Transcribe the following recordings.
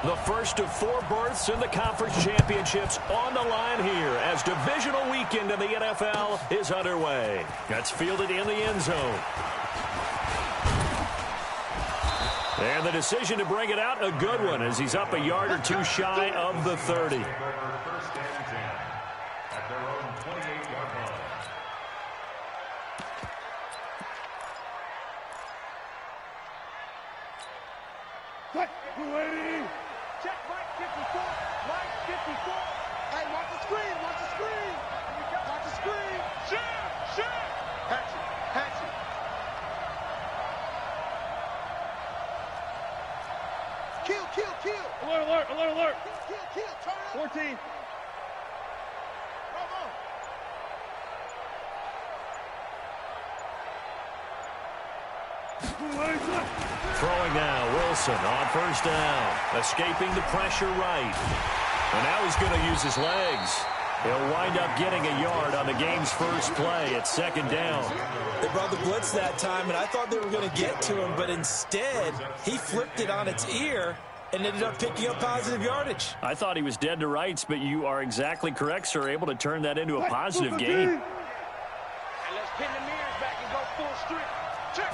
The first of 4 berths in the conference championships on the line here as divisional weekend in the NFL is underway. That's fielded in the end zone. And the decision to bring it out, a good one, as he's up a yard or 2 shy of the 30. Check Mike 54. Mike 54. Hey, watch the screen. Watch the screen. Watch the screen. Shit. Hatchet. Kill. Alert. Kill. Turn up. 14. Bravo. Throwing now, Wilson on first down. Escaping the pressure right. And now he's going to use his legs. He'll wind up getting a yard on the game's first play at second down. They brought the blitz that time, and I thought they were going to get to him, but instead, he flipped it on its ear and ended up picking up positive yardage. I thought he was dead to rights, but you are exactly correct, sir. Able to turn that into a positive gain. And let's pin the mirrors back and go full strength. Check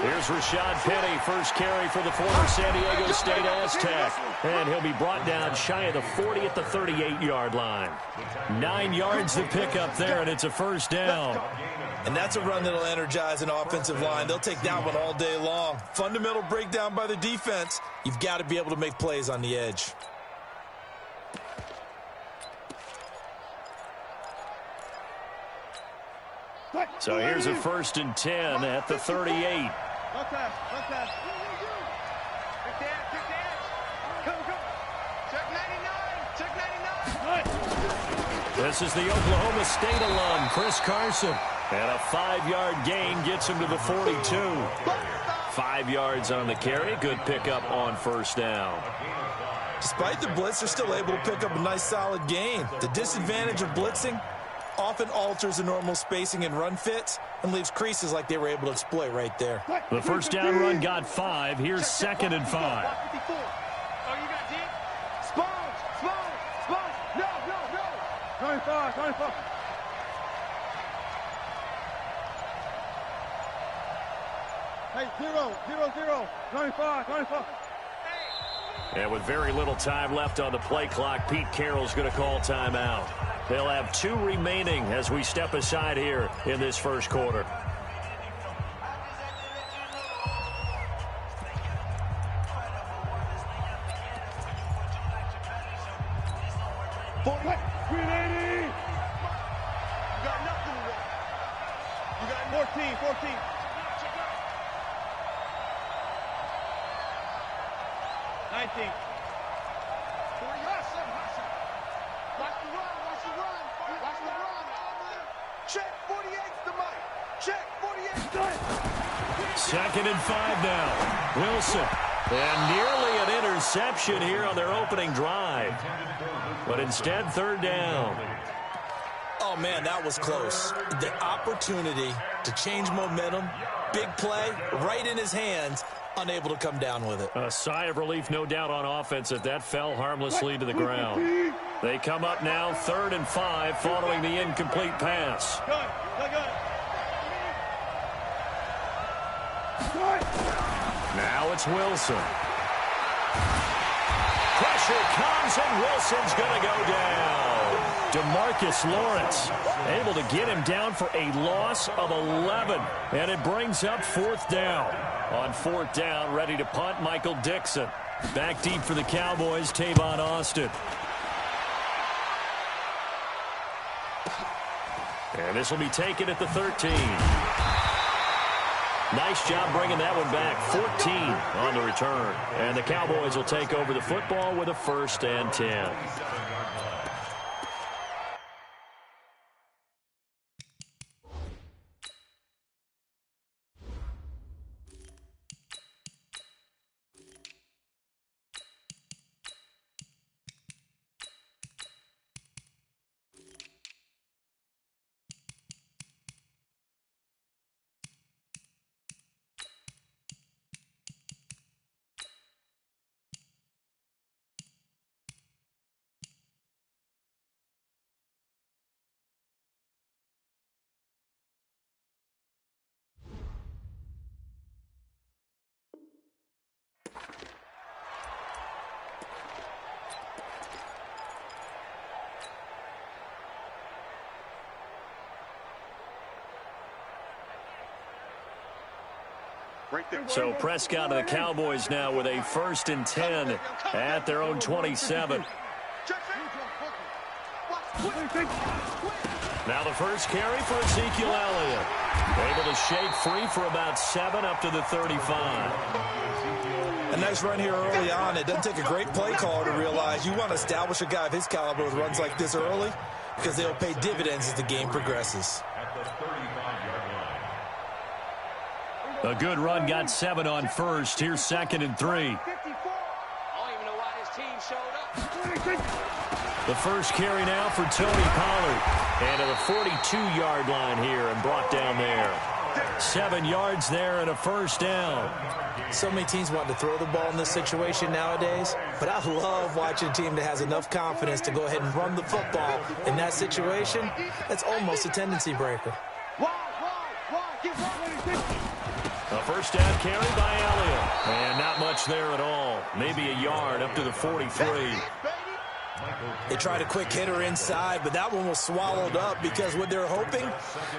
Here's Rashad Penny, first carry for the former San Diego State Aztec. And he'll be brought down shy of the 40 at the 38-yard line. 9 yards to pick up there, and it's a first down. And that's a run that'll energize an offensive line. They'll take that one all day long. Fundamental breakdown by the defense. You've got to be able to make plays on the edge. So here's a 1st and 10 at the 38. Look pass. Kick the edge. Come. Check 99. This is the Oklahoma State alum, Chris Carson. And a 5-yard gain gets him to the 42. 5 yards on the carry. Good pickup on first down. Despite the blitz, they're still able to pick up a nice, solid gain. The disadvantage of blitzing often alters the normal spacing and run fits and leaves creases like they were able to exploit right there. The first down run got 5. Here's 2nd and 5. Oh, you got deep? Sponge. No. 25. Hey, 0. 25. And with very little time left on the play clock, Pete Carroll's going to call timeout. They'll have 2 remaining as we step aside here in this first quarter. You got nothing to do. You got 14. 19. Watch the run. Check 48's the mic. Check 48's done. 2nd and 5 now. Wilson. And nearly an interception here on their opening drive. But instead, 3rd down. Oh, man, that was close. The opportunity to change momentum, big play, right in his hands, unable to come down with it. A sigh of relief, no doubt, on offense if that fell harmlessly to the ground. They come up now 3rd and 5 following the incomplete pass. Now it's Wilson. Pressure comes and Wilson's going to go down. DeMarcus Lawrence able to get him down for a loss of 11. And it brings up 4th down. On 4th down, ready to punt, Michael Dixon. Back deep for the Cowboys, Tavon Austin. And this will be taken at the 13. Nice job bringing that one back. 14 on the return. And the Cowboys will take over the football with a 1st and 10. So Prescott and the Cowboys now with a 1st and 10 at their own 27. Now the first carry for Ezekiel Elliott. Able to shake free for about 7 up to the 35. A nice run here early on. It doesn't take a great play caller to realize you want to establish a guy of his caliber with runs like this early because they'll pay dividends as the game progresses. A good run got 7 on first. Here's 2nd and 3. I don't even know why this team showed up. The first carry now for Tony Pollard. And to the 42-yard line here and brought down there. 7 yards there and a 1st down. So many teams want to throw the ball in this situation nowadays, but I love watching a team that has enough confidence to go ahead and run the football. In that situation, that's almost a tendency breaker. A 1st down carry by Elliott. And not much there at all. Maybe a yard up to the 43. They tried a quick hitter inside, but that one was swallowed up because what they're hoping,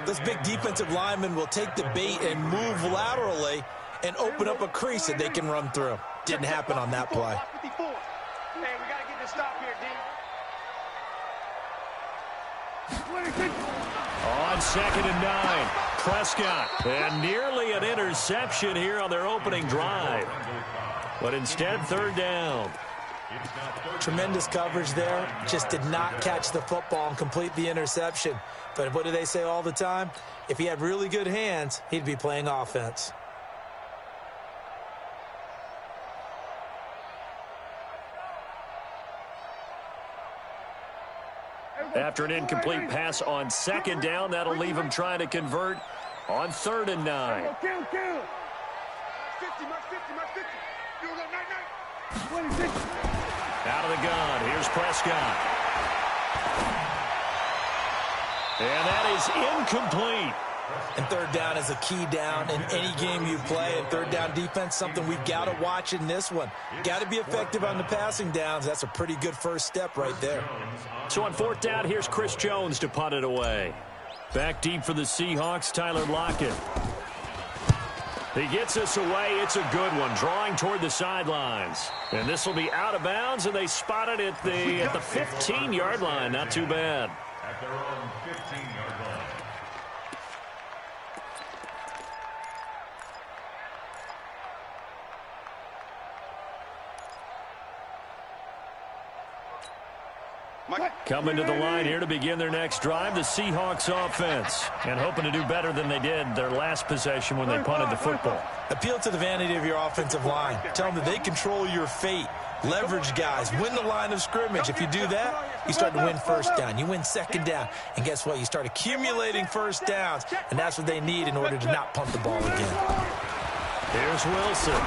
those big defensive linemen will take the bait and move laterally and open up a crease that they can run through. Didn't happen on that play. Hey, we got to get this stop here, D. On 2nd and 9, Prescott. And nearly an interception here on their opening drive. But instead, 3rd down. Tremendous coverage there. Just did not catch the football and complete the interception. But what do they say all the time? If he had really good hands, he'd be playing offense. After an incomplete pass on 2nd down, that'll leave him trying to convert on 3rd and 9. 50, mark 50, mark 50. You go, night, night. 26. Out of the gun, here's Prescott. And that is incomplete. And 3rd down is a key down in any game you play. And 3rd down defense, something we've got to watch in this one. Got to be effective on the passing downs. That's a pretty good first step right there. So on 4th down, here's Chris Jones to punt it away. Back deep for the Seahawks, Tyler Lockett. He gets us away. It's a good one, drawing toward the sidelines. And this will be out of bounds, and they spot it at the 15-yard line. Not too bad. At their own 15-yard line. Coming to the line here to begin their next drive, the Seahawks offense. And hoping to do better than they did their last possession when they punted the football. Appeal to the vanity of your offensive line. Tell them that they control your fate. Leverage guys. Win the line of scrimmage. If you do that, you start to win 1st down. You win 2nd down. And guess what? You start accumulating 1st downs. And that's what they need in order to not punt the ball again. Here's Wilson.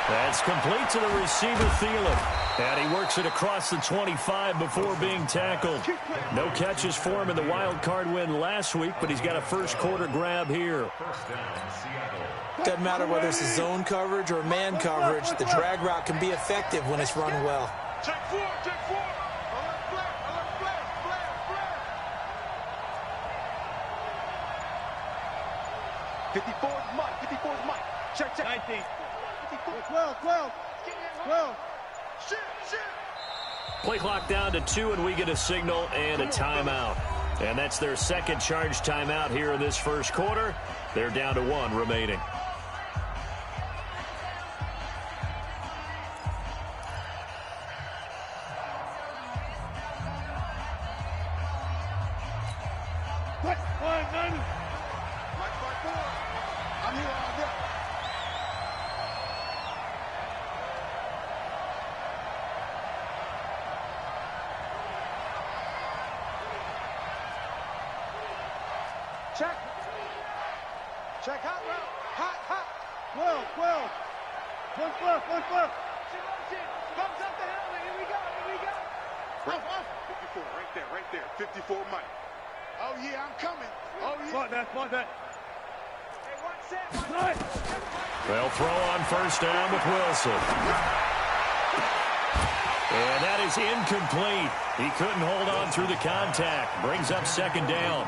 That's complete to the receiver, Thielen. And he works it across the 25 before being tackled. No catches for him in the wild card win last week, but he's got a first quarter grab here. Doesn't matter whether it's a zone coverage or man coverage, the drag route can be effective when it's run well. Check 4, check 4. Alert flare, flare. 54 is Mike, 54 is Mike. Check. 19. 54. 12. Shoot. Play clock down to 2, and we get a signal and a timeout. And that's their second charge timeout here in this first quarter. They're down to 1 remaining. I'm here all day. Check hot route. Hot. 12. One flip. Bumps up the helmet. Here we go. Off. 54, right there. 54 Mike. Oh, yeah, I'm coming. Oh, yeah. Spot that. Hey, one set. They'll throw on 1st down with Wilson. And that is incomplete. He couldn't hold on through the contact. Brings up second down.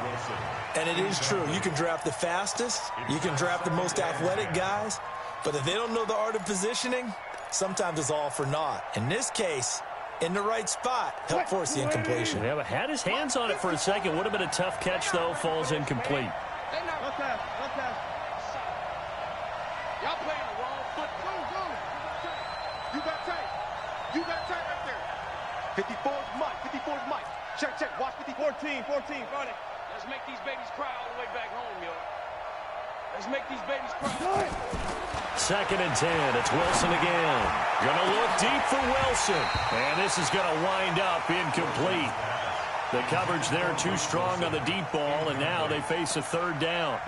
And it is true. You can draft the fastest. You can draft the most athletic guys. But if they don't know the art of positioning, sometimes it's all for naught. In this case, in the right spot, help force the incompletion. Yeah, but had his hands on it for a second. Would have been a tough catch, though. Falls incomplete. Left pass, left pass. Y'all playing the wrong foot. Go. You got tight. You got tight right there. 54's Mike. 54's Mike. Check. Watch 14. Run it. Let's make these babies cry all the way back home, yo. Let's make these babies cry. Second and 10. It's Wilson again. Gonna look deep for Wilson. And this is gonna wind up incomplete. The coverage there too strong on the deep ball, and now they face a third down.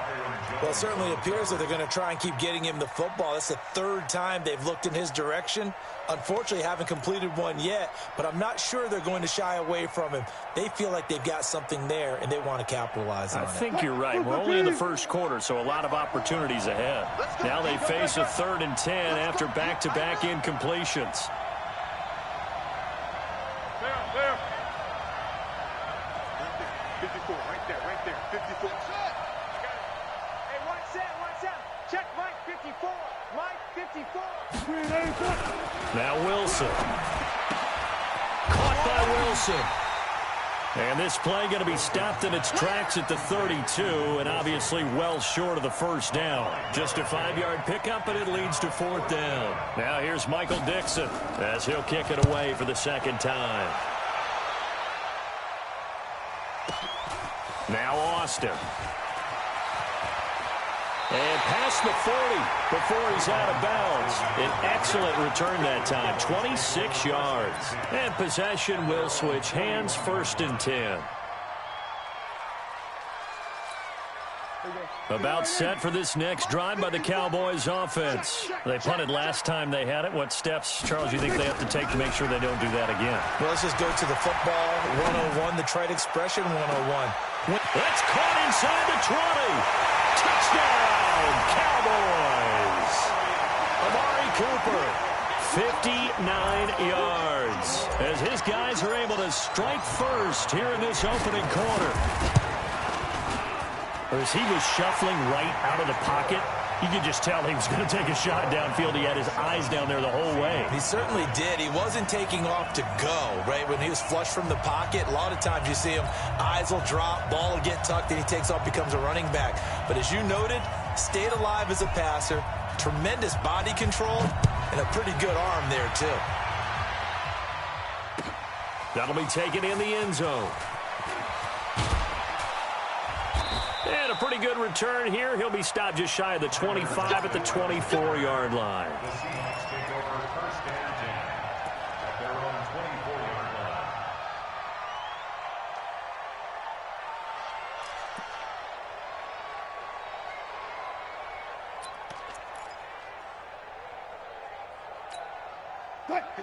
Well, it certainly appears that they're going to try and keep getting him the football. That's the third time they've looked in his direction. Unfortunately, haven't completed one yet, but I'm not sure they're going to shy away from him. They feel like they've got something there, and they want to capitalize on it. I think you're right. We're only in the first quarter, so a lot of opportunities ahead. Now they face a third and 10 after back-to-back incompletions. There. 54, right there. 54. Hey, watch out. Check Mike 54. Mike 54. Now Wilson. Caught by Wilson. And this play going to be stopped in its tracks at the 32, and obviously well short of the first down. Just a 5-yard pickup, and it leads to fourth down. Now here's Michael Dixon as he'll kick it away for the second time. Now Austin. And past the 40 before he's out of bounds. An excellent return that time, 26 yards. And possession will switch hands, first and 10. About set for this next drive by the Cowboys offense. They punted last time they had it. What steps, Charles, you think they have to take to make sure they don't do that again? Well, let's just go to the football 101, the trite expression 101. That's caught inside the 20. Touchdown, Cowboys. Amari Cooper, 59 yards. As his guys are able to strike first here in this opening quarter. As he was shuffling right out of the pocket, you could just tell he was going to take a shot downfield. He had his eyes down there the whole way. He certainly did. He wasn't taking off to go, right? When he was flush from the pocket, a lot of times you see him, eyes will drop, ball will get tucked, and he takes off, becomes a running back. But as you noted, stayed alive as a passer, tremendous body control, and a pretty good arm there, too. That'll be taken in the end zone. And a pretty good return here. He'll be stopped just shy of the 25 at the 24-yard line. The Seahawks take over first and 10 at their own 24-yard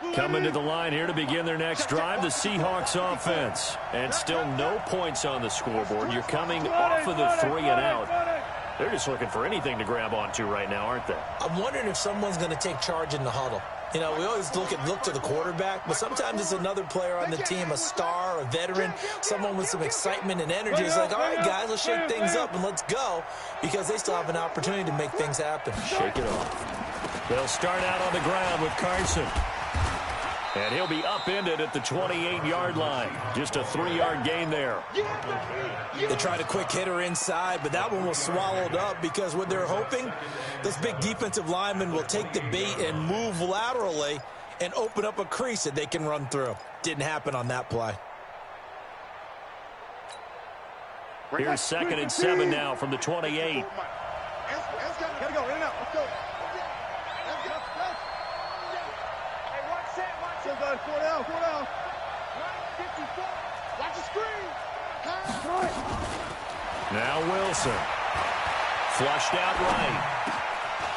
line. Coming to the line here to begin their next drive, the Seahawks offense. And still no points on the scoreboard. You're coming off of the 3 and out. They're just looking for anything to grab onto right now, aren't they? I'm wondering if someone's going to take charge in the huddle. You know, we always look to the quarterback, but sometimes it's another player on the team, a star, a veteran, someone with some excitement and energy. It's like, all right, guys, let's shake things up and let's go, because they still have an opportunity to make things happen. Shake it off. They'll start out on the ground with Carson. And he'll be upended at the 28-yard line. Just a 3-yard gain there. They tried a quick hitter inside, but that one was swallowed up because what they're hoping, those big defensive linemen will take the bait and move laterally and open up a crease that they can run through. Didn't happen on that play. Here's second and 7 now from the 28. Gotta go, in and out, let's go. Four down. Right 54. Watch the screen. Now Wilson. Flushed out right.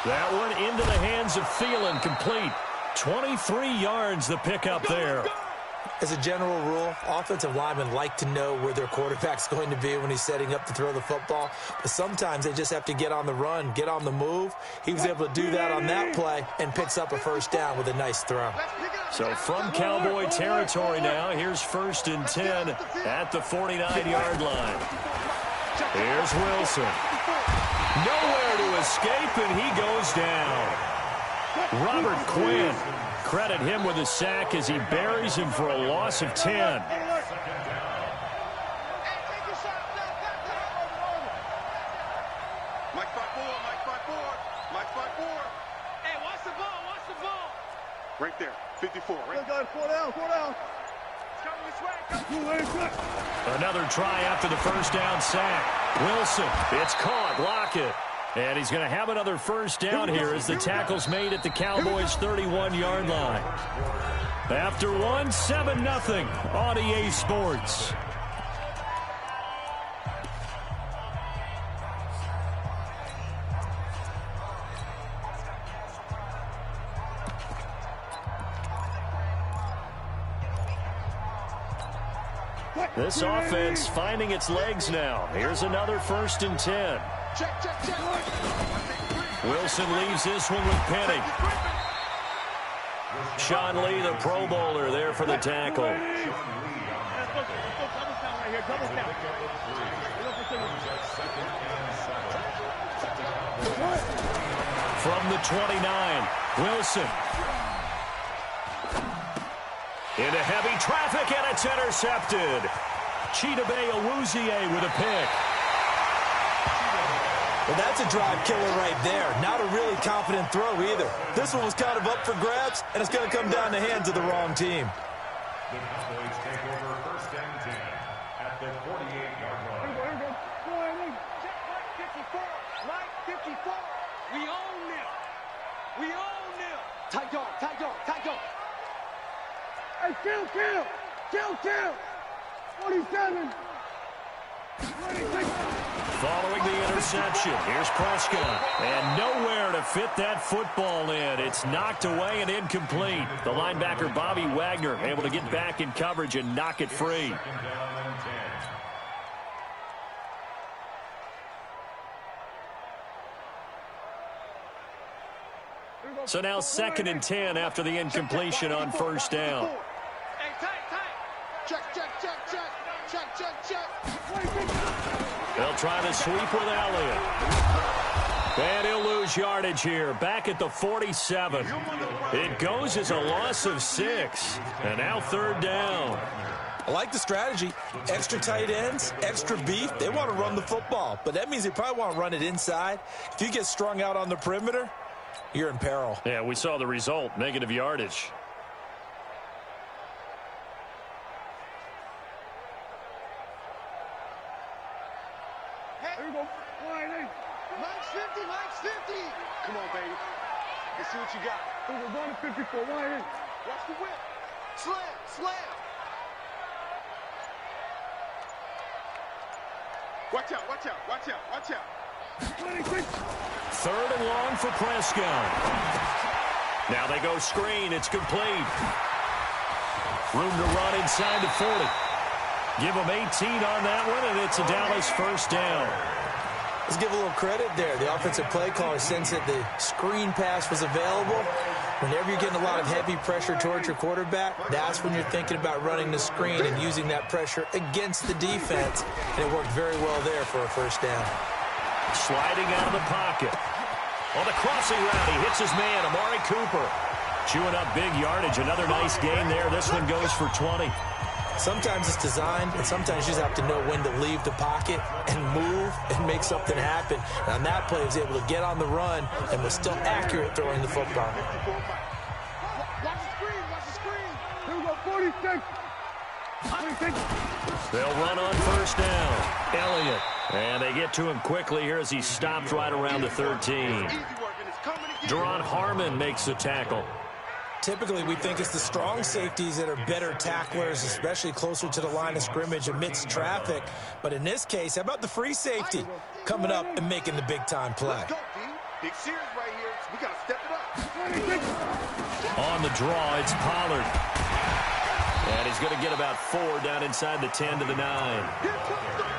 That one into the hands of Thielen, complete. 23 yards the pickup there. As a general rule, offensive linemen like to know where their quarterback's going to be when he's setting up to throw the football. But sometimes they just have to get on the run, get on the move. He was able to do that on that play and picks up a first down with a nice throw. So from Cowboy territory now, here's 1st and 10 at the 49-yard line. Here's Wilson. Nowhere to escape, and he goes down. Robert Quinn, credit him with a sack as he buries him for a loss of 10. Right there, 54. Right there. 4 down, 4 down. Another try after the first down sack. Wilson, it's caught, Lockett. And he's going to have another first down here as the tackle's made at the Cowboys' 31-yard line. After one, 7-0 on EA Sports. This offense finding its legs now. Here's another 1st and 10. Wilson leaves this one with Penny. Sean Lee, the Pro Bowler, there for the tackle. From the 29, Wilson. Into heavy traffic, and it's intercepted. Chidobe Awuzie with a pick. Well, that's a drive killer right there. Not a really confident throw either. This one was kind of up for grabs, and it's going to come down the hands of the wrong team. The Cowboys take over 1st and 10 at the 48-yard line. Check 54. Mike 54. We own them. We own them. Tight dog, tight dog, tight dog. Hey, kill. 47. 26. Following the interception, here's Prescott. And nowhere to fit that football in. It's knocked away and incomplete. The linebacker, Bobby Wagner, able to get back in coverage and knock it free. So now 2nd and 10 after the incompletion on 1st down. Hey, tight. Check. They'll try to sweep with Elliott. And he'll lose yardage here, back at the 47. It goes as a loss of 6. And now 3rd down. I like the strategy. Extra tight ends, extra beef. They want to run the football, but that means they probably want to run it inside. If you get strung out on the perimeter, you're in peril. Yeah, we saw the result, negative yardage. Here we go. Mike's 50. Come on, baby. Let's see what you got. We're going to 54. Watch the whip. Slam. Watch out. 26. 3rd and long for Prescott. Now they go screen. It's complete. Room to run inside the 40. Give them 18 on that one, and it's a Dallas 1st down. Let's give a little credit there. The offensive play caller sensed that the screen pass was available. Whenever you're getting a lot of heavy pressure towards your quarterback, that's when you're thinking about running the screen and using that pressure against the defense. And it worked very well there for a 1st down. Sliding out of the pocket. On the crossing route, he hits his man, Amari Cooper. Chewing up big yardage. Another nice gain there. This one goes for 20. Sometimes it's designed, and sometimes you just have to know when to leave the pocket and move and make something happen. And on that play, he was able to get on the run and was still accurate throwing the football. Watch the screen. Here we go, 46. 26. They'll run on 1st down. Elliott. And they get to him quickly here as he stopped right around the 13. Deron Harmon makes the tackle. Typically, we think it's the strong safeties that are better tacklers, especially closer to the line of scrimmage amidst traffic. But in this case, how about the free safety coming up and making the big-time play? Let's go, D. Big series right here. We got to step it up. 26. On the draw, it's Pollard. And he's going to get about 4 down inside the 10 to the 9.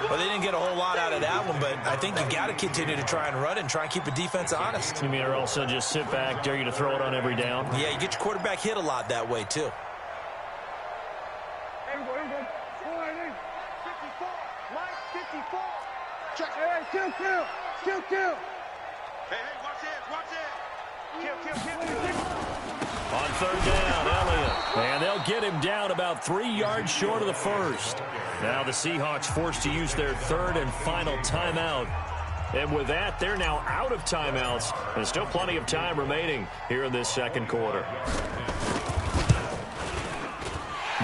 Well, they didn't get a whole lot out of that one, but I think you got to continue to try and run it and try and keep the defense honest. You mean or also just sit back, dare you to throw it on every down? Yeah, you get your quarterback hit a lot that way, too. 54. Mike, 54. Check. Hey, kill. Hey, watch it. Kill. On 3rd down, Elliott. And they'll get him down about 3 yards short of the first. Now the Seahawks forced to use their 3rd and final timeout. And with that, they're now out of timeouts. There's still plenty of time remaining here in this 2nd quarter.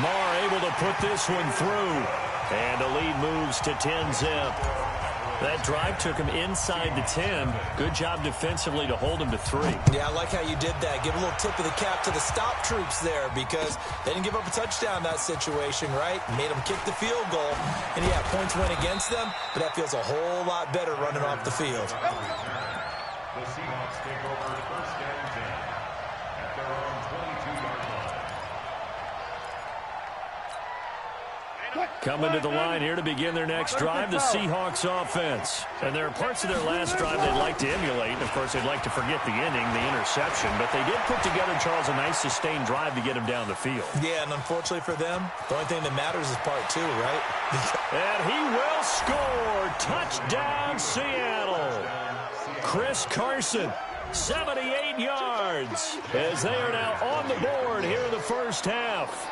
Marr able to put this one through. And the lead moves to 10-zip. That drive took him inside the 10. Good job defensively to hold him to 3. Yeah, I like how you did that. Give a little tip of the cap to the stop troops there because they didn't give up a touchdown in that situation, right? Made them kick the field goal. And, yeah, points went against them, but that feels a whole lot better running off the field. The Seahawks take over 1st and 10 at their own 22-yard line. Coming to the line here to begin their next drive, the Seahawks offense. And there are parts of their last drive they'd like to emulate. Of course, they'd like to forget the ending, the interception. But they did put together, Charles, a nice sustained drive to get him down the field. Yeah, and unfortunately for them, the only thing that matters is part 2, right? And he will score. Touchdown, Seattle. Chris Carson, 78 yards, as they are now on the board here in the first half.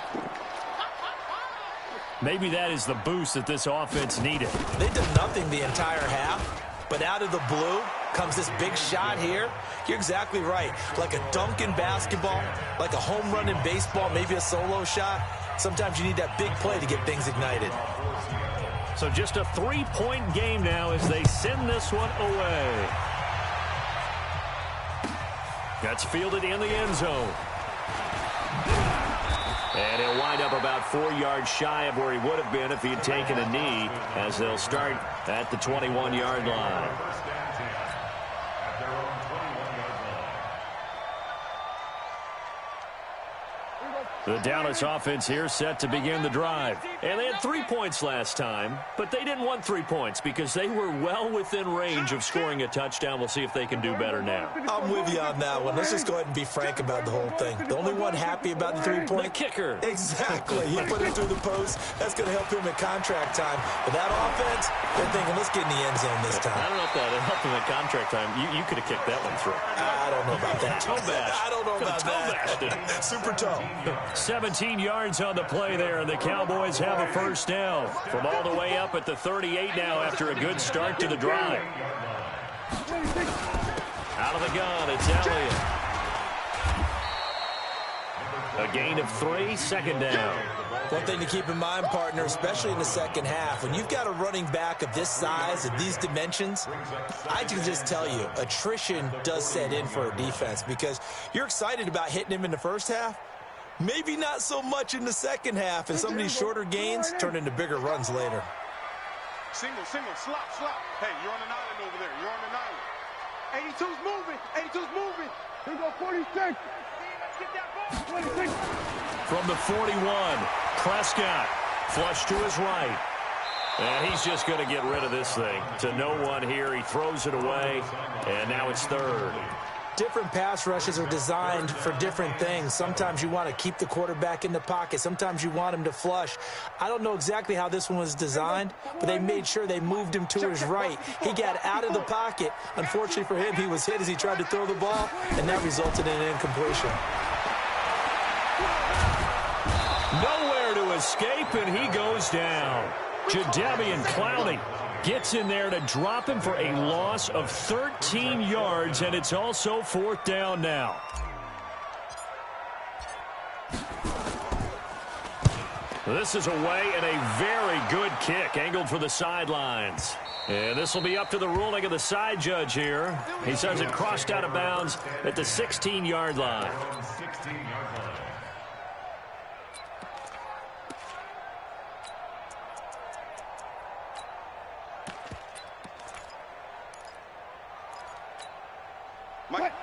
Maybe that is the boost that this offense needed. They did nothing the entire half, but out of the blue comes this big shot here. You're exactly right. Like a dunk in basketball, like a home run in baseball, maybe a solo shot. Sometimes you need that big play to get things ignited. So just a 3-point game now as they send this one away. That's fielded in the end zone. And he'll wind up about 4 yards shy of where he would have been if he had taken a knee, as they'll start at the 21-yard line. 1st and 10 at their own 21-yard line. The Dallas offense here set to begin the drive. And they had 3 points last time, but they didn't want 3 points because they were well within range of scoring a touchdown. We'll see if they can do better now. I'm with you on that one. Let's just go ahead and be frank about the whole thing. The only one happy about the 3-point? The kicker. Exactly. He put it through the post. That's going to help him at contract time. But that offense, they're thinking, let's get in the end zone this time. I don't know if that helped him at contract time. You could have kicked that one through. I don't know about that. Toe bash. I don't know about that. Super toe. 17 yards on the play there, and the Cowboys have a first down from all the way up at the 38 now after a good start to the drive. Out of the gun, it's Elliott. A gain of 3, 2nd down. One thing to keep in mind, partner, especially in the second half, when you've got a running back of this size, of these dimensions, I can just tell you, attrition does set in for a defense because you're excited about hitting him in the first half. Maybe not so much in the second half, and some of these shorter gains turn into bigger runs later. Single, slop. Hey, you're on an island over there. You're on an island. 82's moving. 82's moving. Here we go, 46. Let's get that ball. 26. From the 41, Prescott flush to his right. And he's just going to get rid of this thing to no one here. He throws it away, and now it's 3rd. Different pass rushes are designed for different things. Sometimes you want to keep the quarterback in the pocket. Sometimes you want him to flush. I don't know exactly how this one was designed, but they made sure they moved him to his right. He got out of the pocket. Unfortunately for him, he was hit as he tried to throw the ball, and that resulted in an incompletion. Nowhere to escape, and he goes down. Jadeveon Clowney gets in there to drop him for a loss of 13 yards, and it's also 4th down now. This is away, and a very good kick angled for the sidelines. And this will be up to the ruling of the side judge here. He says it crossed out of bounds at the 16-yard line. 16-yard line.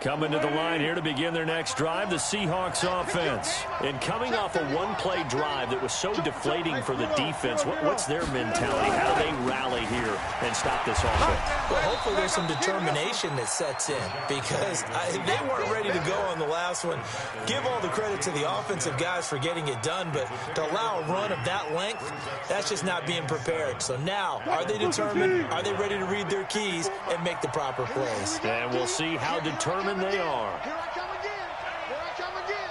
Coming to the line here to begin their next drive, the Seahawks offense. And coming off a one-play drive that was so deflating for the defense, what's their mentality? How do they rally here and stop this offense? Well, hopefully there's some determination that sets in because they weren't ready to go on the last one. Give all the credit to the offensive guys for getting it done, but to allow a run of that length, that's just not being prepared. So now, are they determined? Are they ready to read their keys and make the proper plays? And we'll see how determined they are. Here I come again. Here I come again.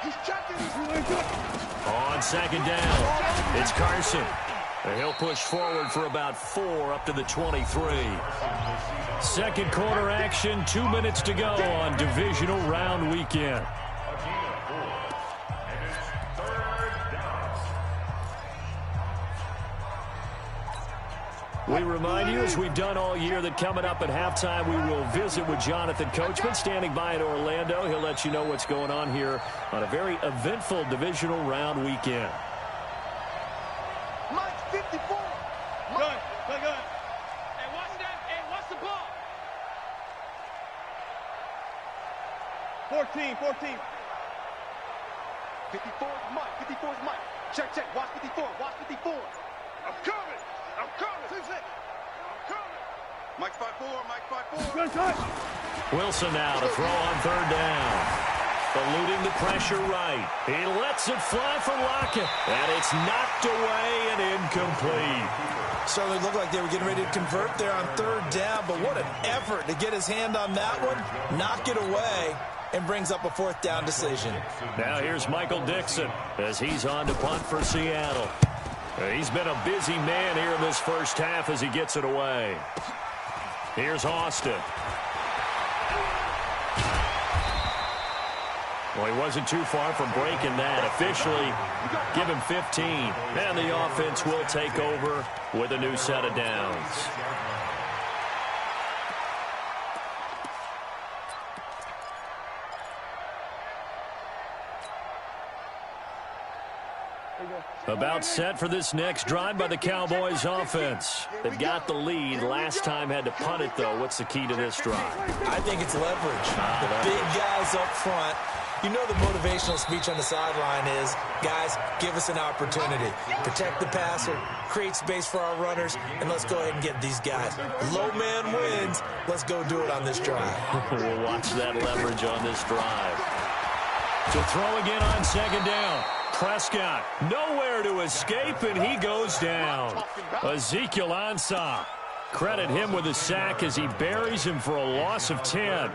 He's checking. On second down, it's Carson. And he'll push forward for about 4 up to the 23. Second quarter action, 2 minutes to go on divisional round weekend. We remind you, as we've done all year, that coming up at halftime, we will visit with Jonathan Coachman, standing by in Orlando. He'll let you know what's going on here on a very eventful divisional round weekend. Mike, 54. Good. Hey, watch that. Hey, watch the ball. 14. 54 is Mike. 54 is Mike. Check. Watch 54. Watch 54. I'm coming. 6-6. I'm coming. Mike 5-4. Mike 5-4. Good touch. Wilson now to throw on third down. Eluding the pressure right. He lets it fly for Lockett. And it's knocked away and incomplete. Certainly looked like they were getting ready to convert there on third down, but what an effort to get his hand on that one, knock it away, and brings up a fourth down decision. Now here's Michael Dixon as he's on to punt for Seattle. He's been a busy man here in this first half as he gets it away. Here's Austin. Well, he wasn't too far from breaking that. Officially, give him 15. And the offense will take over with a new set of downs. About set for this next drive by the Cowboys offense. They've got the lead. Last time had to punt it, though. What's the key to this drive? I think it's leverage. The big guys up front. You know the motivational speech on the sideline is, guys, give us an opportunity. Protect the passer, create space for our runners, and let's go ahead and get these guys. Low man wins. Let's go do it on this drive. We'll watch that leverage on this drive. To throw again on second down. Prescott, nowhere to escape, and he goes down. Ezekiel Ansah. Credit him with a sack as he buries him for a loss of 10.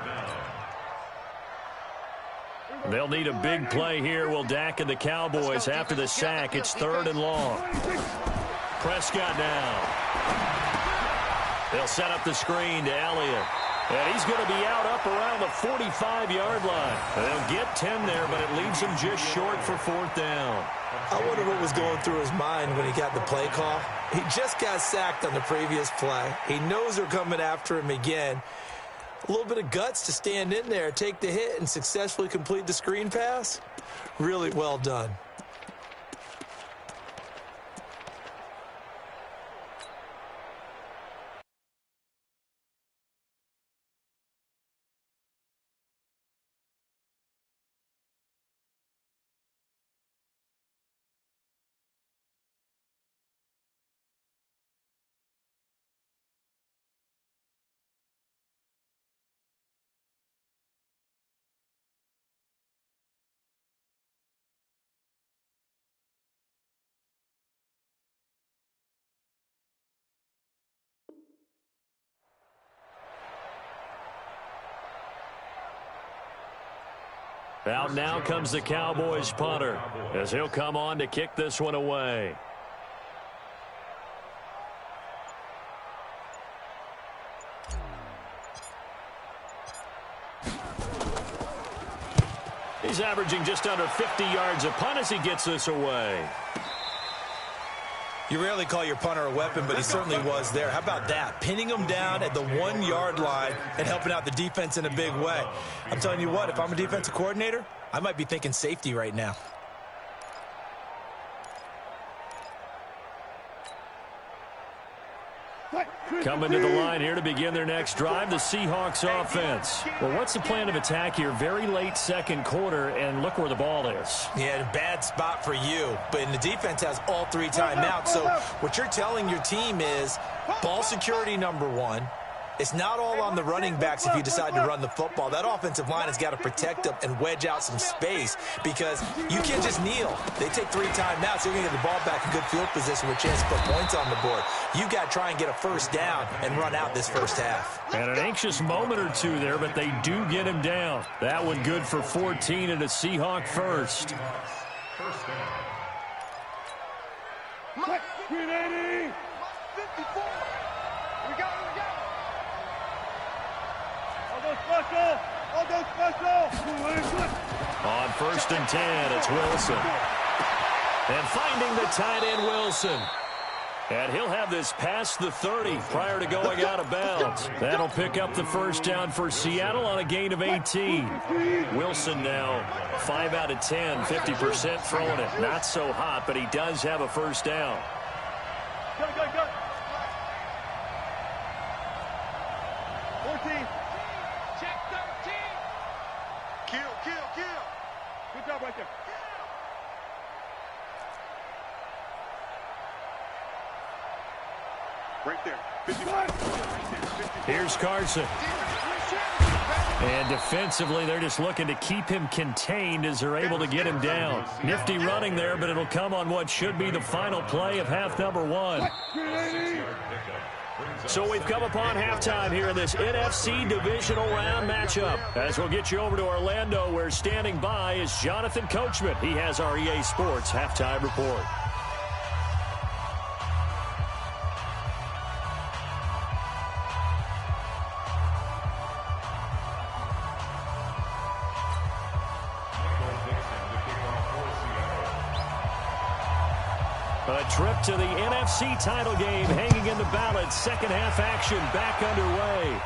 They'll need a big play here, will Dak and the Cowboys. After the sack, it's third and long. Prescott now. They'll set up the screen to Elliott. And he's going to be out up around the 45-yard line. They'll get 10 there, but it leaves him just short for fourth down. I wonder what was going through his mind when he got the play call. He just got sacked on the previous play. He knows they're coming after him again. A little bit of guts to stand in there, take the hit, and successfully complete the screen pass. Really well done. Out now comes the Cowboys punter as he'll come on to kick this one away. He's averaging just under 50 yards a punt as he gets this away. You rarely call your punter a weapon, but he certainly was there. How about that? Pinning him down at the 1-yard line and helping out the defense in a big way. I'm telling you what, if I'm a defensive coordinator, I might be thinking safety right now. Coming to the line here to begin their next drive, the Seahawks offense. Well, what's the plan of attack here? Very late second quarter, and look where the ball is. Yeah, bad spot for you. But the defense has all 3 timeouts. So what you're telling your team is ball security number 1. It's not all on the running backs if you decide to run the football. That offensive line has got to protect them and wedge out some space because you can't just kneel. They take 3 timeouts. You're going to get the ball back in good field position with a chance to put points on the board. You got to try and get a first down and run out this first half. And an anxious moment or two there, but they do get him down. That one good for 14 and a Seahawk first. First down. Mike, 380. 54. We got it. I'll go special. On 1st and 10, it's Wilson. And finding the tight end, Wilson. And he'll have this past the 30 prior to going out of bounds. That'll pick up the first down for Seattle on a gain of 18. Wilson now 5 out of 10, 50% throwing it. Not so hot, but he does have a first down. Go. 14. Check 13. Kill. Good job right there. Right there. 55. Here's Carson. And defensively, they're just looking to keep him contained as they're able to get him down. Nifty running there, but it'll come on what should be the final play of half number 1. So we've come upon halftime here in this NFC divisional round matchup. As we'll get you over to Orlando, where standing by is Jonathan Coachman. He has our EA Sports halftime report. A trip to the NFC title game hanging in the balance. Second half action back underway.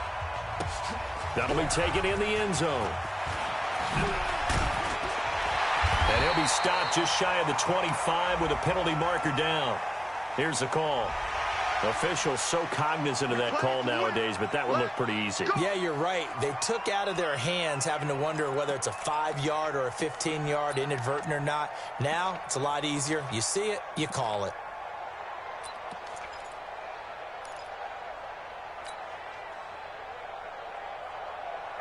That'll be taken in the end zone. And he'll be stopped just shy of the 25 with a penalty marker down. Here's the call. Officials so cognizant of that call nowadays, but that one looked pretty easy. Yeah, you're right. They took out of their hands having to wonder whether it's a 5-yard or a 15-yard inadvertent or not. Now, it's a lot easier. You see it, you call it.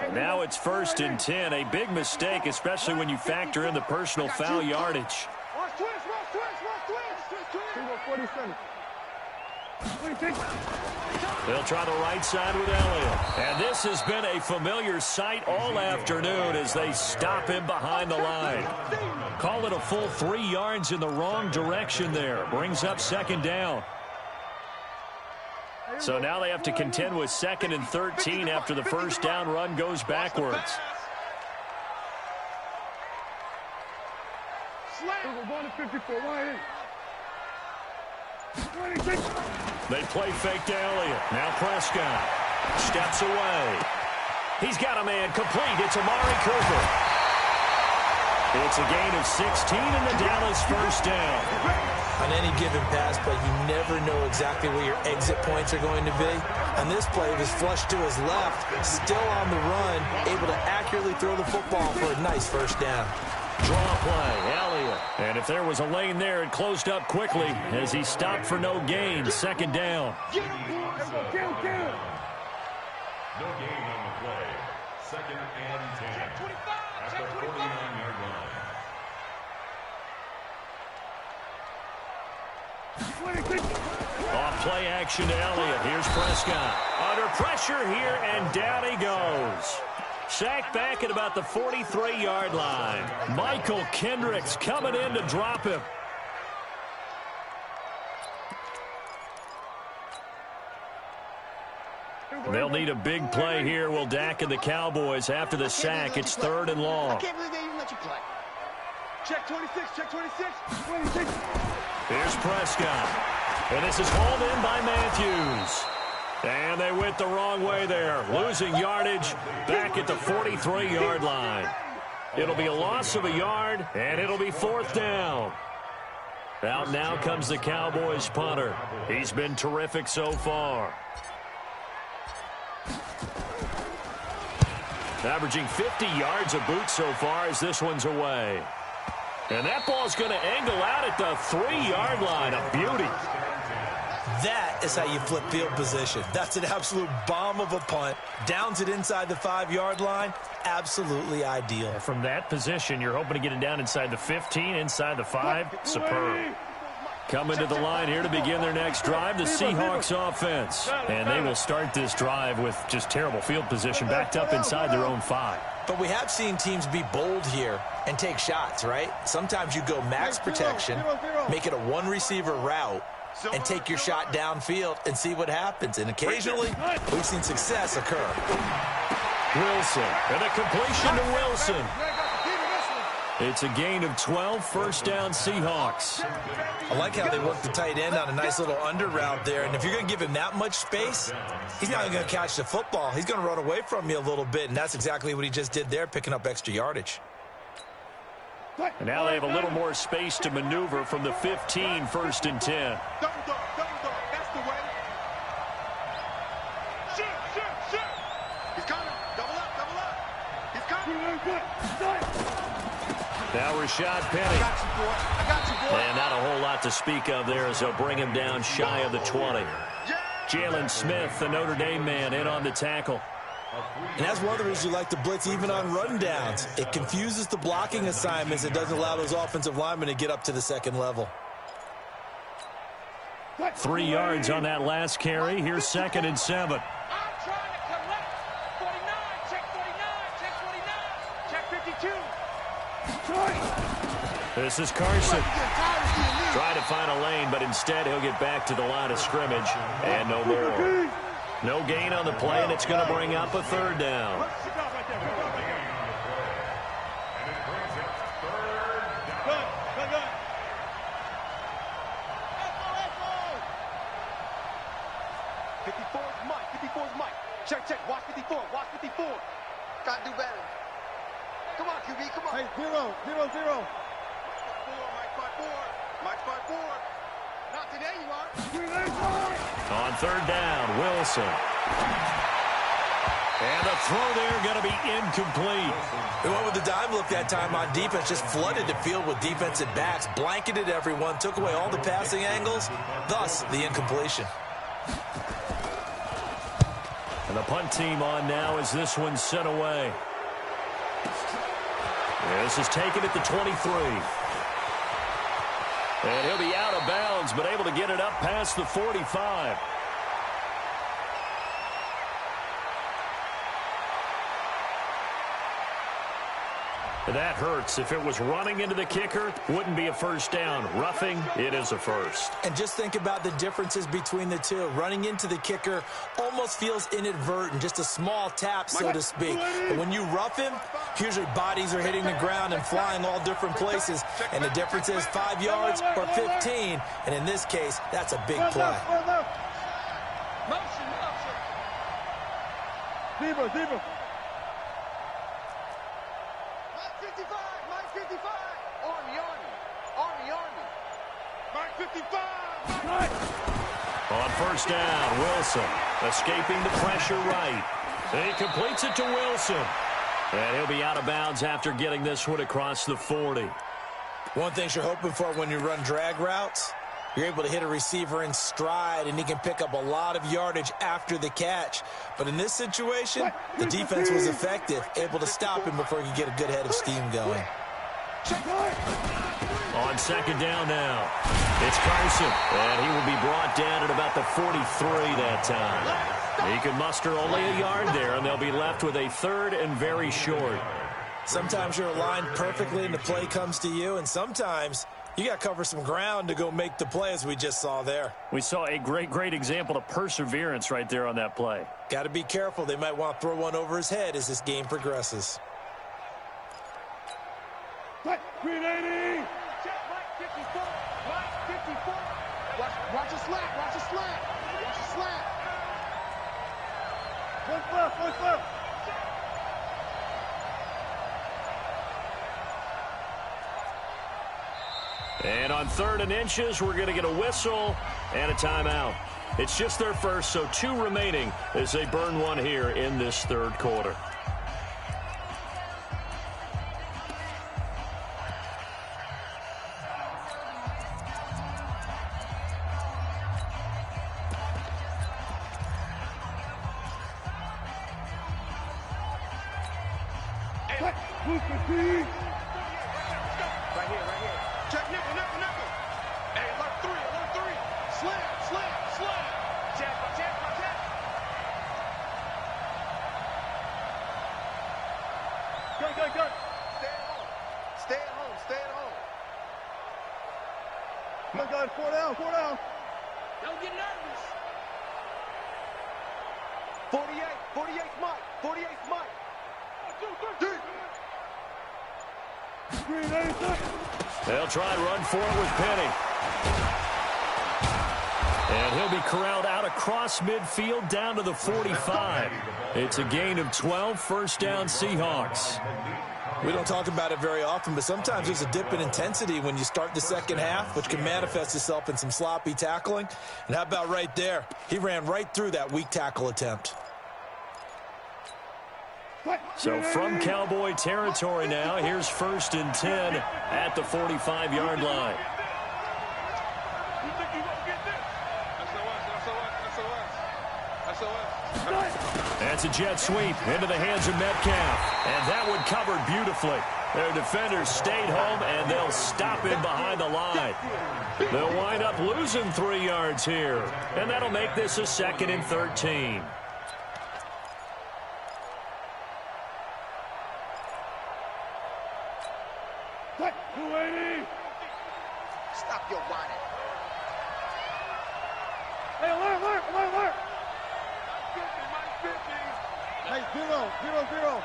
And now it's 1st and 10. A big mistake, especially when you factor in the personal foul yardage. Watch twist. 47. They'll try the right side with Elliott. And this has been a familiar sight all afternoon as they stop him behind the line. Call it a full 3 yards in the wrong direction there. Brings up 2nd down. So now they have to contend with 2nd and 13 after the first down run goes backwards. We're going to 54. 26. They play fake to Elliott. Now Prescott steps away. He's got a man complete. It's Amari Cooper. It's a gain of 16 and the Dallas first down. On any given pass play, you never know exactly where your exit points are going to be. On this play, it was flushed to his left, still on the run, able to accurately throw the football for a nice first down. Draw play, Elliott. And if there was a lane there, it closed up quickly as he stopped for no gain. 2nd down. Kill. No gain on the play. 2nd and 10. At the 49-yard line. Off play action to Elliott. Here's Prescott. Under pressure here, and down he goes. Sacked back at about the 43-yard line. Michael Kendricks coming in to drop him. They'll need a big play here. Will Dak and the Cowboys after the sack. It's 3rd and long. I can't believe they even let you play. Check 26. Here's Prescott. And this is hauled in by Matthews. And they went the wrong way there. Losing yardage back at the 43-yard line. It'll be a loss of a yard, and it'll be 4th down. Out now comes the Cowboys punter. He's been terrific so far. Averaging 50 yards a boot so far as this one's away. And that ball's going to angle out at the 3-yard line. A beauty. That is how you flip field position. That's an absolute bomb of a punt. Downs it inside the 5-yard line. Absolutely ideal. And from that position, you're hoping to get it down inside the 15, inside the 5. Superb. Coming to the line here to begin their next drive, the Seahawks offense. And they will start this drive with just terrible field position, backed up inside their own 5. But we have seen teams be bold here and take shots, right? Sometimes you go max protection, make it a one-receiver route, and take your shot downfield and see what happens. And occasionally, we've seen success occur. Wilson, and a completion to Wilson. It's a gain of 12, first down Seahawks. I like how they work the tight end on a nice little under route there. And if you're going to give him that much space, he's not going to catch the football. He's going to run away from you a little bit, and that's exactly what he just did there, picking up extra yardage. And now they have a little more space to maneuver from the 15, first and 10. Double dog, that's the way. Shoot. He's coming. Double up. He's coming. Now Rashad Penny. I got you, boy. And not a whole lot to speak of there as they'll bring him down shy of the 20. Jalen Smith, the Notre Dame man, in on the tackle. And that's one of the reasons you like to blitz even on rundowns. It confuses the blocking assignments. It doesn't allow those offensive linemen to get up to the second level. 3 yards on that last carry. Here's 2nd and 7. I'm trying to collect. 49, check 49, check 52. This is Carson. Trying to find a lane, but instead he'll get back to the line of scrimmage. And no more. No gain on the play, and it's going to bring up a 3rd down. Check. Watch 54. Gotta do better. Come on, QB, come on. Hey, 0. Mike 5-4. Not today, you are. On 3rd down, Wilson. And the throw there going to be incomplete. They went with the dime look that time on defense, just flooded the field with defensive backs, blanketed everyone, took away all the passing angles, thus the incompletion. And the punt team on now as this one's sent away. This is taken at the 23. And he'll be out of bounds, but able to get it up past the 45. That hurts. If it was running into the kicker, wouldn't be a first down. Roughing, it is a first. And just think about the differences between the two. Running into the kicker almost feels inadvertent, just a small tap, so to speak. But when you rough him, usually bodies are hitting the ground and flying all different places. And the difference is 5 yards or 15. And in this case, that's a big play. Motion. Deeper. Mike 55. Army. Mike 55. On first down, Wilson escaping the pressure right. And he completes it to Wilson. And he'll be out of bounds after getting this one across the 40. One thing you're hoping for when you run drag routes, you're able to hit a receiver in stride, and he can pick up a lot of yardage after the catch. But in this situation, the defense was effective, able to stop him before he could get a good head of steam going. On 2nd down now, it's Carson. And he will be brought down at about the 43 that time. He can muster only a yard there, and they'll be left with a 3rd and very short. Sometimes you're aligned perfectly and the play comes to you, and sometimes you got to cover some ground to go make the play, as we just saw there. We saw a great example of perseverance right there on that play. Got to be careful. They might want to throw one over his head as this game progresses. 380. Check Mike 54. Watch a slant. One foot. And on 3rd and inches, we're going to get a whistle and a timeout. It's just their first, so 2 remaining as they burn one here in this 3rd quarter. Right here, right here. Check nickel, nickel, nickel. Hey, alert three, alert three. Slam, slam, slam. Check, check, check. Good, good, good. Stay at home. Stay at home, stay at home. Good, good. 4 down, 4 down. Don't get nervous. 48, 48 Mike, 48 Mike. 1, 2, 3. They'll try and run for it with Penny. And he'll be corralled out across midfield down to the 45. It's a gain of 12, first down Seahawks. We don't talk about it very often, but sometimes there's a dip in intensity when you start the second half, which can manifest itself in some sloppy tackling. And how about right there? He ran right through that weak tackle attempt. So from Cowboy territory now, here's 1st and 10 at the 45-yard line. You think you won't get this? SOS. That's a jet sweep into the hands of Metcalf. And that one covered beautifully. Their defenders stayed home, and they'll stop him behind the line. They'll wind up losing 3 yards here. And that'll make this a 2nd and 13. Stop your whining. Hey, alert, alert, alert, alert. Mike 50. Hey, 0, 0, 0.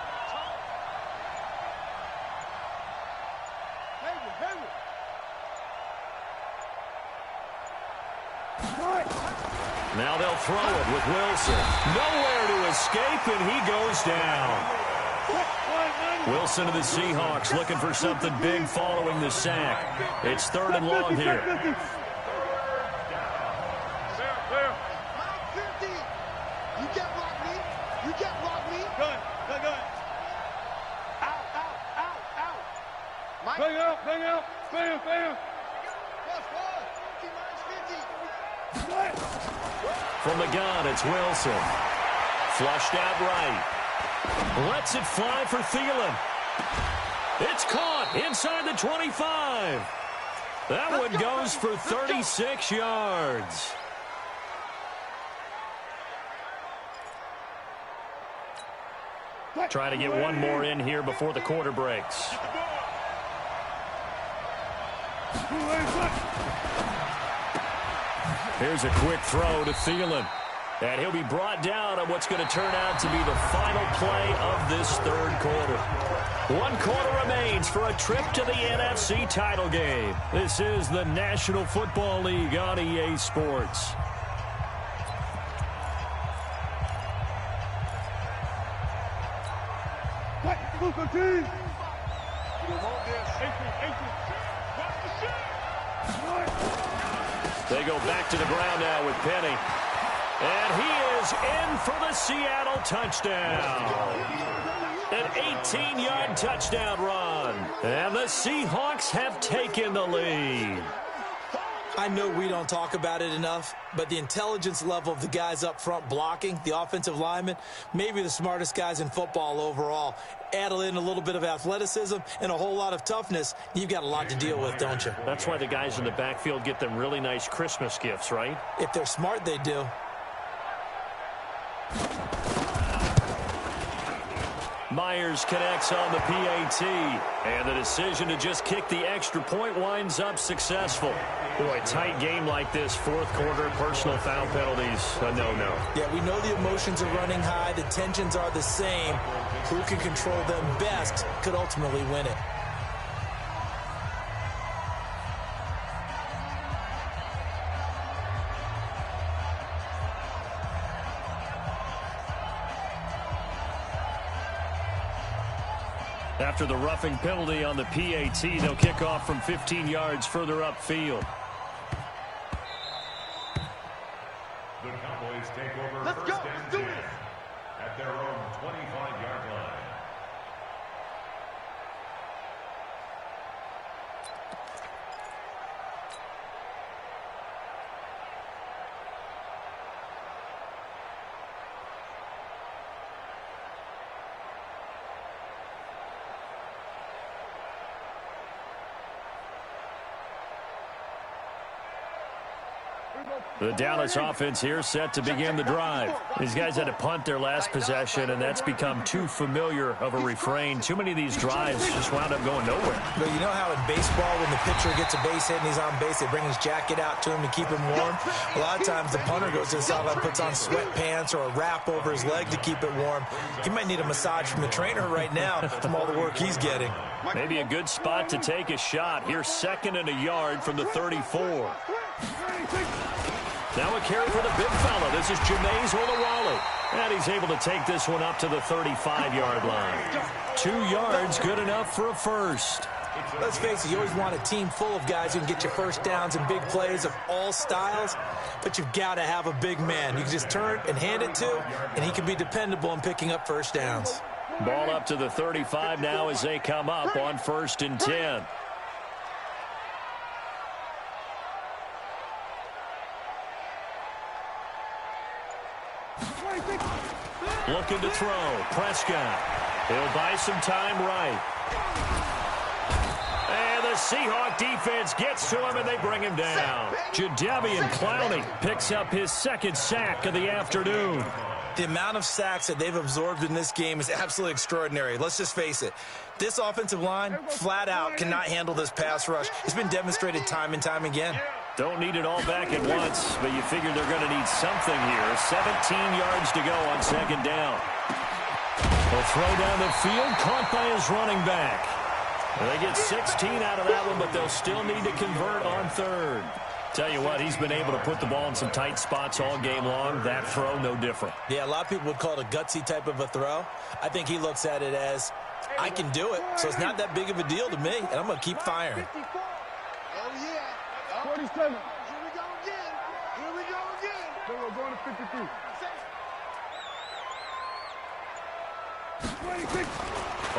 Hayward, Hayward. Now they'll throw it with Wilson. Nowhere to escape, and he goes down. Wilson to the Seahawks looking for something big following the sack. It's 3rd and long here. Mike 50. You get rock me. You get rock me. Good, good, good. Out, out, out, out. Mike. Bang out, bang out. Bam, bam. Plus 1. 50, 50. From the gun, it's Wilson. Flushed out right. Lets it fly for Thielen. It's caught inside the 25. That one goes for 36 yards. Try to get one more in here before the quarter breaks. Here's a quick throw to Thielen. And he'll be brought down on what's going to turn out to be the final play of this 3rd quarter. 1 quarter remains for a trip to the NFC title game. This is the National Football League on EA Sports. They go back to the ground now with Penny. And he is in for the Seattle touchdown. An 18-yard touchdown run. And the Seahawks have taken the lead. I know we don't talk about it enough, but the intelligence level of the guys up front blocking, the offensive linemen, maybe the smartest guys in football overall. Add in a little bit of athleticism and a whole lot of toughness, you've got a lot to deal with, don't you? That's why the guys in the backfield get them really nice Christmas gifts, right? If they're smart, they do. Myers connects on the PAT, and the decision to just kick the extra point winds up successful. Boy, tight game like this, 4th quarter, personal foul penalties, a no-no. Yeah, we know the emotions are running high, the tensions are the same. Who can control them best could ultimately win it. After the roughing penalty on the PAT, they'll kick off from 15 yards further upfield. The Cowboys take over Let's first go. and Let's do 10 this. at their own 25-yard line. The Dallas offense here set to begin the drive. These guys had to punt their last possession, and that's become too familiar of a refrain. Too many of these drives just wound up going nowhere. But you know how in baseball, when the pitcher gets a base hit and he's on base, they bring his jacket out to him to keep him warm? A lot of times the punter goes to the sideline, puts on sweatpants or a wrap over his leg to keep it warm. He might need a massage from the trainer right now from all the work he's getting. Maybe a good spot to take a shot. Here's 2nd and a yard from the 34. Now a carry for the big fella. This is Jameis Olawale. And he's able to take this one up to the 35-yard line. 2 yards, good enough for a first. Let's face it, you always want a team full of guys who can get you first downs and big plays of all styles, but you've got to have a big man. You can just turn and hand it to, and he can be dependable in picking up first downs. Ball up to the 35 now as they come up on 1st and 10. Looking to throw. Prescott. He'll buy some time right. And the Seahawk defense gets to him, and they bring him down. Jadeveon Clowney picks up his 2nd sack of the afternoon. The amount of sacks that they've absorbed in this game is absolutely extraordinary. Let's just face it. This offensive line, flat out, cannot handle this pass rush. It's been demonstrated time and time again. Don't need it all back at once, but you figure they're going to need something here. 17 yards to go on 2nd down. A throw down the field, caught by his running back. And they get 16 out of that one, but they'll still need to convert on 3rd. Tell you what, he's been able to put the ball in some tight spots all game long. That throw, no different. Yeah, a lot of people would call it a gutsy type of a throw. I think he looks at it as, I can do it, so it's not that big of a deal to me, and I'm going to keep firing. Oh, yeah. 47. Here we go again. Here we go again. So we're going to 53. 26.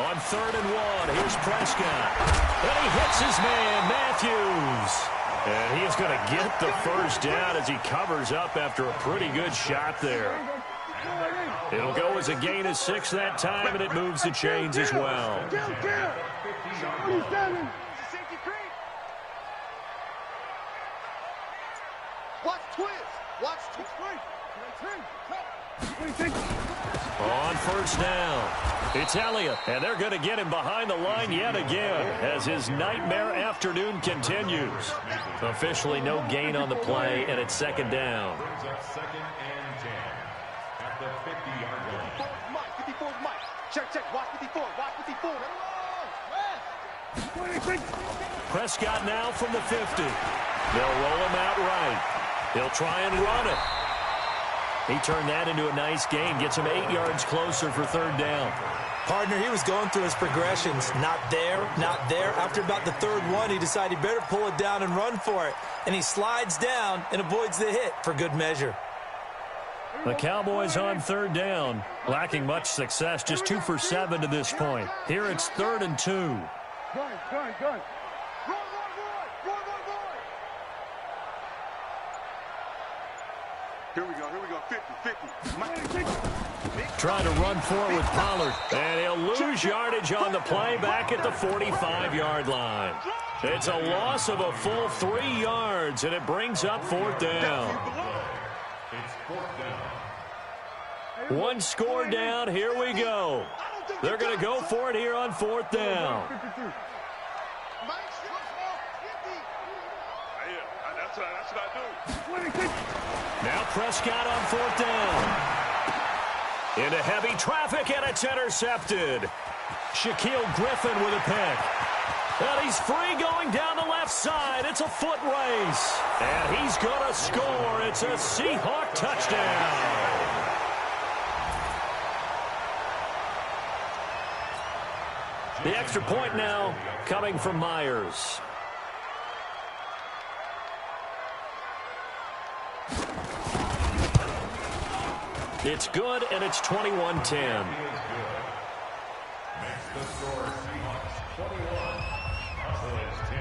On 3rd and 1, here's Prescott. And he hits his man, Matthews. And he is going to get the first down as he covers up after a pretty good shot there. It'll go as a gain of 6 that time, and it moves the chains as well. Watch twist. Watch twist. On 1st down, it's Elliott, and they're going to get him behind the line yet again as his nightmare afternoon continues. Officially no gain on the play, and it's 2nd down. Brings up 2nd and 10 at the 50-yard line. 54's Mike. 54's Mike. Check, check. Watch 54. Watch 54. Prescott now from the 50. They'll roll him out right. He'll try and run it. He turned that into a nice gain, gets him 8 yards closer for 3rd down. Partner, he was going through his progressions. Not there, not there. After about the 3rd one, he decided he better pull it down and run for it. And he slides down and avoids the hit for good measure. The Cowboys on 3rd down, lacking much success, just 2 for 7 to this point. Here it's 3rd and 2. Gun. Here we go. 50. Trying to run for it with Pollard. And he'll lose yardage on the play back at the 45-yard line. It's a loss of a full 3 yards, and it brings up 4th down. It's 4th down. 1 score down. Here we go. They're going to go for it here on 4th down. That's what I do. Now Prescott on 4th down. Into heavy traffic, and it's intercepted. Shaquille Griffin with a pick. And he's free going down the left side. It's a foot race. And he's going to score. It's a Seahawk touchdown. The extra point now coming from Myers. It's good, and it's 21-10. Makes the score Seahawks 21, Cowboys 10.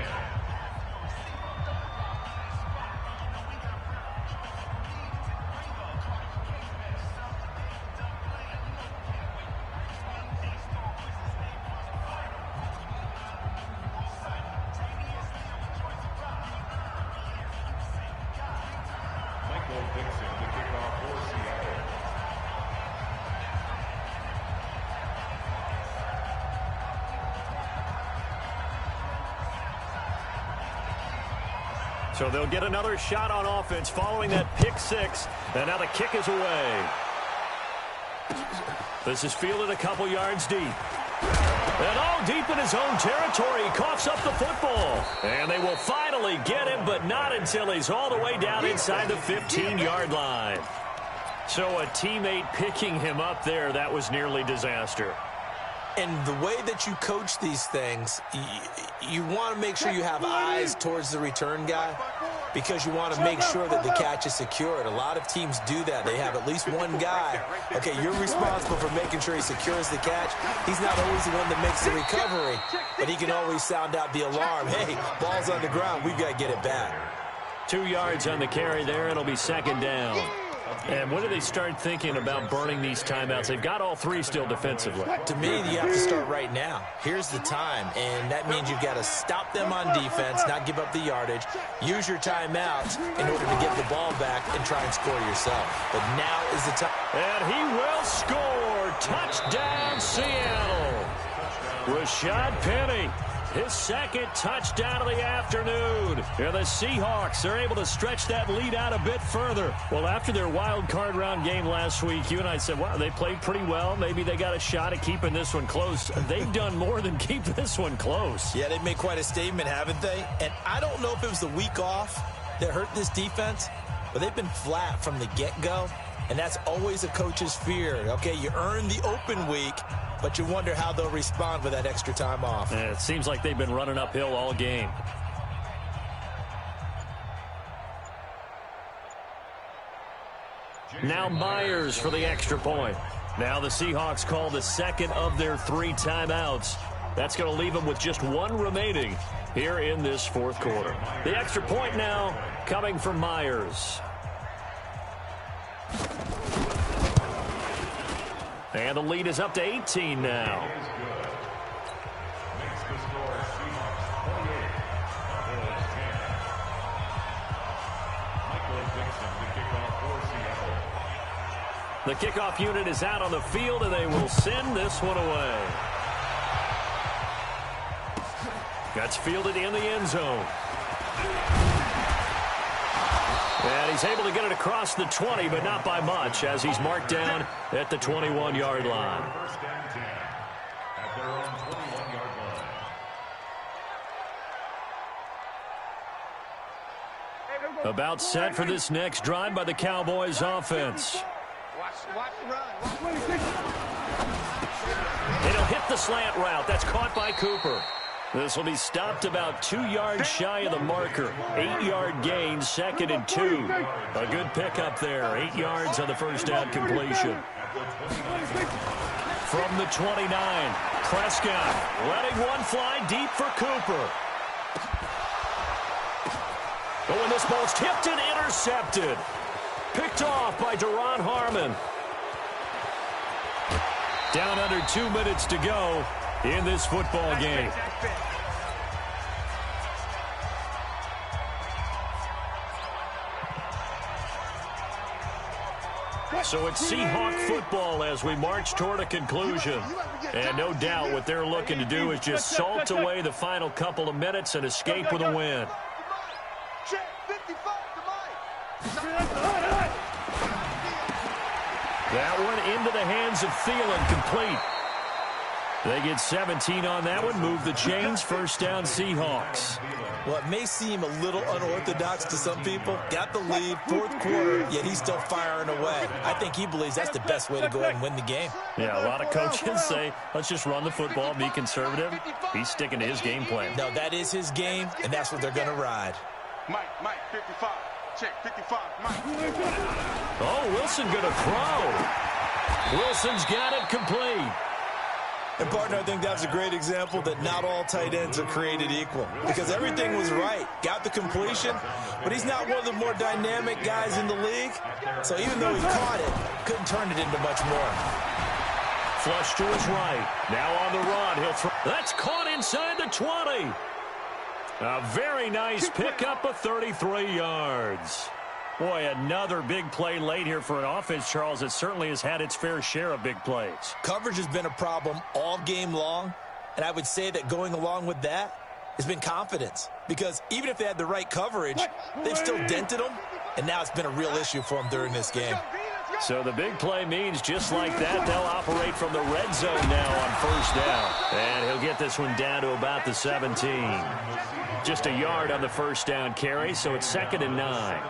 Dixon to kick off for Seattle. So they'll get another shot on offense following that pick six. And now the kick is away. This is fielded a couple yards deep. And all deep in his own territory. He coughs up the football. And they will finally get him, but not until he's all the way down inside the 15-yard line. So a teammate picking him up there, that was nearly disaster. And the way that you coach these things, you want to make sure you have eyes towards the return guy because you want to make sure that the catch is secured. A lot of teams do that. They have at least one guy. Okay, you're responsible for making sure he secures the catch. He's not always the one that makes the recovery, but he can always sound out the alarm. Hey, ball's on the ground. We've got to get it back. 2 yards on the carry there. It'll be second down. And when do they start thinking about burning these timeouts? They've got all three still defensively. To me, you have to start right now. Here's the time, and that means you've got to stop them on defense, not give up the yardage, use your timeouts in order to get the ball back and try and score yourself. But now is the time. And he will score. Touchdown, Seattle. Rashad Penny. His second touchdown of the afternoon. And the Seahawks are able to stretch that lead out a bit further. Well, after their wild card round game last week, you and I said, wow, they played pretty well. Maybe they got a shot at keeping this one close. They've done more than keep this one close. Yeah, they've made quite a statement, haven't they? And I don't know if it was the week off that hurt this defense, but they've been flat from the get-go. And that's always a coach's fear. Okay, you earn the open week, but you wonder how they'll respond with that extra time off. And it seems like they've been running uphill all game. Now Myers for the extra point. Now the Seahawks call the second of their 3 timeouts. That's going to leave them with just 1 remaining here in this fourth quarter. The extra point now coming from Myers. And the lead is up to 18 now. The kickoff unit is out on the field, and they will send this one away. That's fielded in the end zone. And he's able to get it across the 20, but not by much, as he's marked down at the 21-yard line. First down 10 at their own 21-yard line. About set for this next drive by the Cowboys offense. Watch the run. It'll hit the slant route. That's caught by Cooper. This will be stopped about 2 yards shy of the marker. 8-yard gain, 2nd and 2. A good pickup there. 8 yards on the first down completion. From the 29, Prescott letting one fly deep for Cooper. Oh, and this ball's tipped and intercepted. Picked off by Deron Harmon. Down under 2 minutes to go in this football game. So it's Seahawk football as we march toward a conclusion. And no doubt what they're looking to do is just salt away the final couple of minutes and escape with a win. That one into the hands of Thielen, complete. They get 17 on that one, move the chains, first down Seahawks. Well, it may seem a little unorthodox to some people. Got the lead, fourth quarter, yet he's still firing away. I think he believes that's the best way to go ahead and win the game. Yeah, a lot of coaches say, let's just run the football, be conservative. He's sticking to his game plan. No, that is his game, and that's what they're going to ride. Mike, 55. Check, 55. Mike. Oh, Wilson going to throw. Wilson's got it complete. And, partner, I think that's a great example that not all tight ends are created equal because everything was right. Got the completion, but he's not one of the more dynamic guys in the league. So even though he caught it, couldn't turn it into much more. Flush to his right. Now on the run. He'll throw. That's caught inside the 20. A very nice pickup of 33 yards. Boy, another big play late here for an offense, Charles, that certainly has had its fair share of big plays. Coverage has been a problem all game long, and I would say that going along with that has been confidence. Because even if they had the right coverage, they've still dented them, and now it's been a real issue for them during this game. So the big play means just like that, they'll operate from the red zone now on first down. And he'll get this one down to about the 17. Just a yard on the first down carry, so it's 2nd and 9.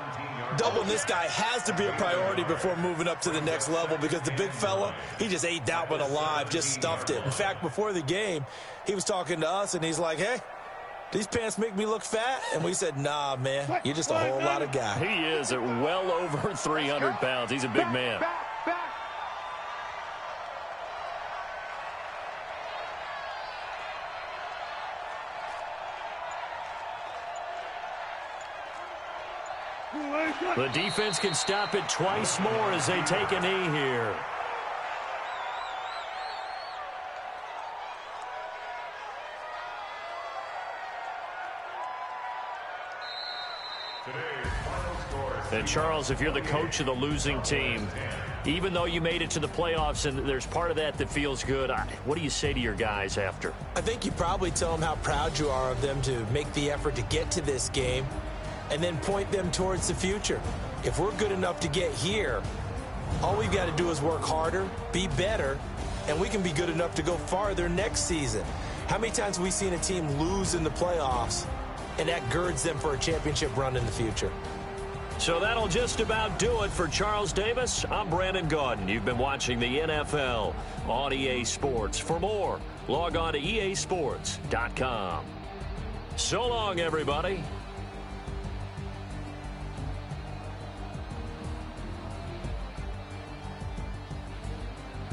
Doubling this guy has to be a priority before moving up to the next level because the big fella, he just ate that one alive, just stuffed it. In fact, before the game, he was talking to us, and he's like, hey, these pants make me look fat? And we said, nah, man, you're just a whole lot of guy. He is at well over 300 pounds. He's a big man. The defense can stop it twice more as they take a knee here. And Charles, if you're the coach of the losing team, even though you made it to the playoffs and there's part of that that feels good, what do you say to your guys after? I think you probably tell them how proud you are of them to make the effort to get to this game and then point them towards the future. If we're good enough to get here, all we've got to do is work harder, be better, and we can be good enough to go farther next season. How many times have we seen a team lose in the playoffs, and that girds them for a championship run in the future? So that'll just about do it for Charles Davis. I'm Brandon Gaudin. You've been watching the NFL on EA Sports. For more, log on to easports.com. So long, everybody.